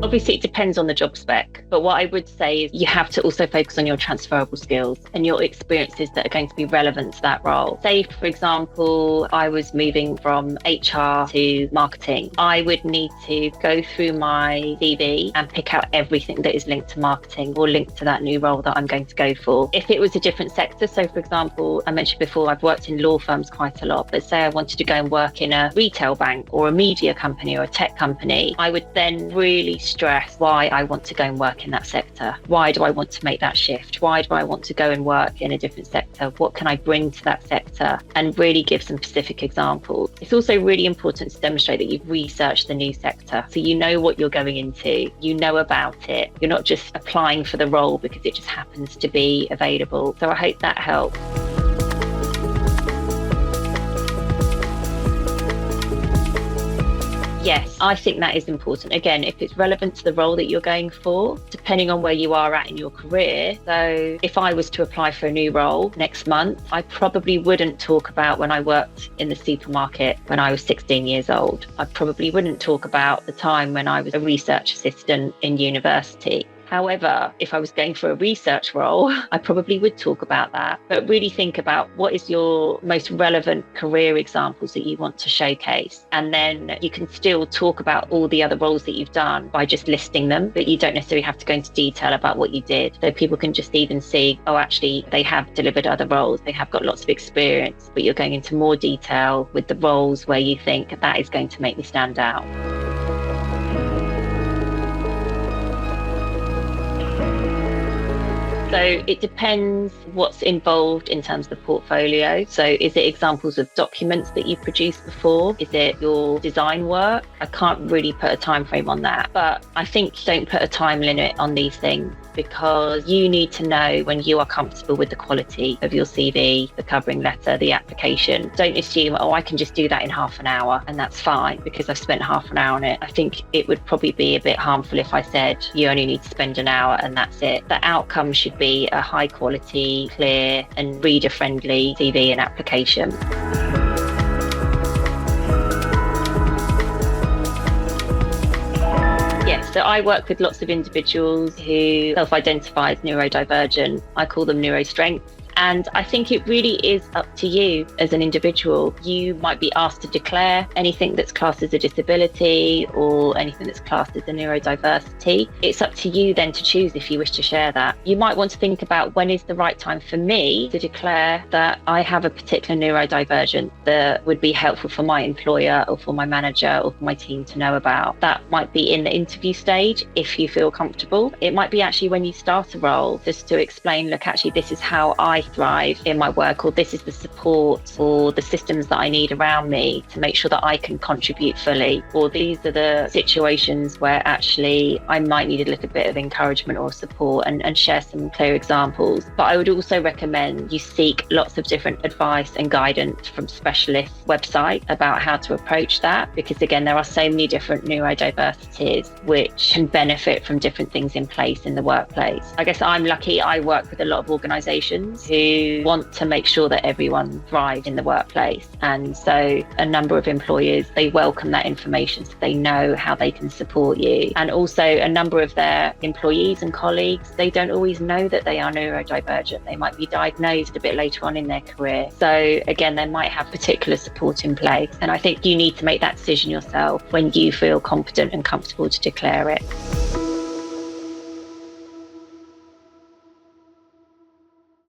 Obviously, it depends on the job spec, but what I would say is you have to also focus on your transferable skills and your experiences that are going to be relevant to that role. Say, for example, I was moving from HR to marketing. I would need to go through my CV and pick out everything that is linked to marketing or linked to that new role that I'm going to go for. If it was a different sector, so for example, I mentioned before, I've worked in law firms quite a lot, but say I wanted to go and work in a retail bank or a media company or a tech company, I would then really stress why I want to go and work in that sector. Why do I want to make that shift? Why do I want to go and work in a different sector? What can I bring to that sector? And really give some specific examples. It's also really important to demonstrate that you've researched the new sector. So you know what you're going into, you know about it. You're not just applying for the role because it just happens to be available. So I hope that helps. Yes, I think that is important. Again, if it's relevant to the role that you're going for, depending on where you are at in your career. So if I was to apply for a new role next month, I probably wouldn't talk about when I worked in the supermarket when I was 16 years old. I probably wouldn't talk about the time when I was a research assistant in university. However, if I was going for a research role, I probably would talk about that. But really think about what is your most relevant career examples that you want to showcase. And then you can still talk about all the other roles that you've done by just listing them, but you don't necessarily have to go into detail about what you did. So people can just even see, oh, actually, they have delivered other roles. They have got lots of experience, but you're going into more detail with the roles where you think that is going to make me stand out. So it depends what's involved in terms of the portfolio. So is it examples of documents that you've produced before? Is it your design work? I can't really put a time frame on that, but I think don't put a time limit on these things because you need to know when you are comfortable with the quality of your CV, the covering letter, the application. Don't assume, oh, I can just do that in half an hour and that's fine because I've spent half an hour on it. I think it would probably be a bit harmful if I said you only need to spend an hour and that's it. The outcome should be a high quality, clear and reader friendly CV and application. Yes, so I work with lots of individuals who self-identify as neurodivergent. I call them neurostrengths. And I think it really is up to you as an individual. You might be asked to declare anything that's classed as a disability or anything that's classed as a neurodiversity. It's up to you then to choose if you wish to share that. You might want to think about when is the right time for me to declare that I have a particular neurodivergent that would be helpful for my employer or for my manager or for my team to know about. That might be in the interview stage if you feel comfortable. It might be actually when you start a role just to explain, look, actually, this is how I thrive in my work, or this is the support or the systems that I need around me to make sure that I can contribute fully, or these are the situations where actually I might need a little bit of encouragement or support, and share some clear examples. But I would also recommend you seek lots of different advice and guidance from specialist websites about how to approach that, because again, there are so many different neurodiversities which can benefit from different things in place in the workplace. I guess I'm lucky I work with a lot of organisations who want to make sure that everyone thrives in the workplace. And so a number of employers, they welcome that information so they know how they can support you. And also a number of their employees and colleagues, they don't always know that they are neurodivergent. They might be diagnosed a bit later on in their career. So again, they might have particular support in place. And I think you need to make that decision yourself when you feel confident and comfortable to declare it.